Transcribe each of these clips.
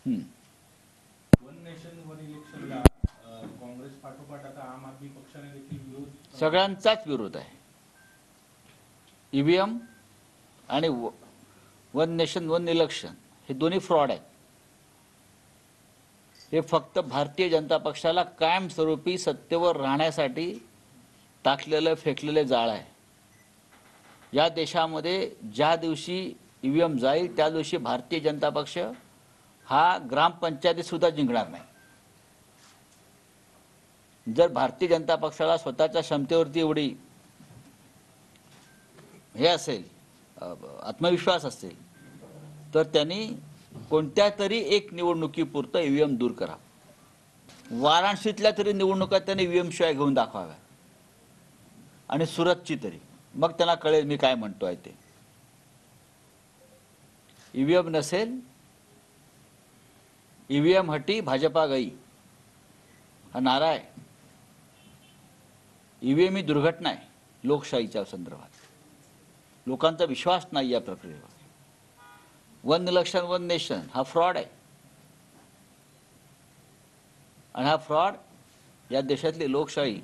One nation one इलेक्शनला Congress पाठोपाठ आता आम आदमी पक्षाने देखील विरोध सगळ्यांचाच विरोध आहे. ईव्हीएम आणि वन नेशन वन इलेक्शन हे दोन्ही फ्रॉड आहेत. हे फक्त भारतीय जनता पक्षाला कायमस्वरूपी सत्तेवर राहण्यासाठी टाकलेलं फेकलेलं जाळ आहे. या देशामध्ये ज्या दिवशी ईव्हीएम जाईल त्या दिवशी भारतीय जनता पक्ष हा ग्रामपंचायतीत सुद्धा जिंकणार नाही. जर भारतीय जनता पक्षाला स्वतःच्या क्षमतेवरती एवढी हे असेल, आत्मविश्वास असेल, तर त्यांनी कोणत्या तरी एक निवडणुकीपुरतं ईव्हीएम दूर करा. वाराणसीतल्या तरी निवडणुका त्यांनी ईव्हीएम शिवाय घेऊन दाखवाव्या आणि सुरतची तरी, मग त्यांना कळेल मी काय म्हणतोय ते. ईव्हीएम नसेल, ईव्हीएम हटी भाजपा गई हा नारा आहे. ईव्हीएम ही दुर्घटना आहे लोकशाहीच्या संदर्भात. लोकांचा विश्वास नाही या प्रक्रियेवर. वन इलेक्शन वन नेशन हा फ्रॉड आहे आणि हा फ्रॉड या देशातली लोकशाही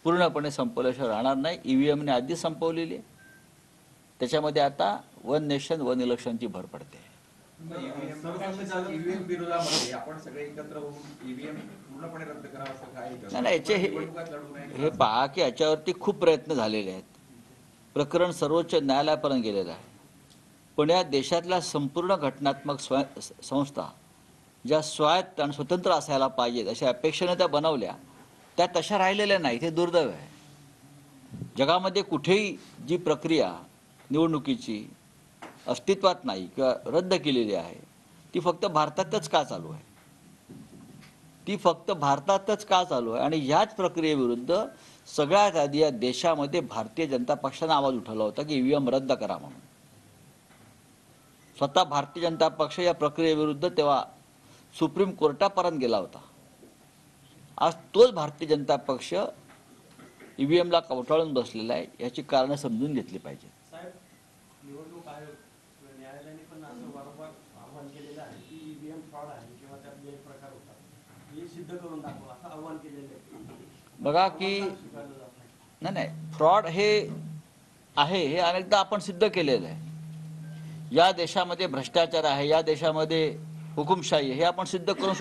पूर्णपणे संपवल्याशिवाय राहणार नाही. ईव्हीएमने आधी संपवलेली आहे, त्याच्यामध्ये आता वन नेशन वन इलेक्शनची भर पडते. ईव्हीएम विरोधामध्ये आपण सगळे एकत्र होऊन ईव्हीएम पूर्णपणे रद्द करावं असं काय? नाही, याचे हे पहा की याच्यावरती खूप प्रयत्न झालेले आहेत. प्रकरण सर्वोच्च न्यायालयापर्यंत गेलेलं आहे. पण या देशातल्या संपूर्ण घटनात्मक संस्था ज्या स्वायत्त आणि स्वतंत्र असायला पाहिजेत अशा अपेक्षेने त्या बनवल्या, त्या तशा राहिलेल्या नाहीत. हे दुर्दैव आहे. जगामध्ये कुठेही जी प्रक्रिया निवडणुकीची अस्तित्वात नाही किंवा रद्द केलेली आहे, ती फक्त भारतातच का चालू आहे? ती फक्त भारतातच का चालू आहे? आणि ह्याच प्रक्रियेविरुद्ध सगळ्यात आधी या देशामध्ये भारतीय जनता पक्षाने आवाज उठवला होता की ईव्हीएम रद्द करा म्हणून. स्वतः भारतीय जनता पक्ष या प्रक्रियेविरुद्ध तेव्हा सुप्रीम कोर्टापर्यंत गेला होता. आज तोच भारतीय जनता पक्ष ईव्हीएमला कवटाळून बसलेला आहे. याची कारणं समजून घेतली पाहिजे. साहेब, निवडणूक आयोग न्यायालयाने पण असं वारंवार आव्हान केलेलं आहे की ईव्हीएम फ्रॉड आहे किंवा त्यात गैरप्रकार होतात, हे सिद्ध करून दाखवा असं आव्हान केलेलं आहे. बघा की नाही, फ्रॉड हे आहे, हे अनेकदा आपण सिद्ध केलेलं आहे. या देशामध्ये भ्रष्टाचार आहे, या देशामध्ये हुकुमशाही हे आपण सिद्ध करून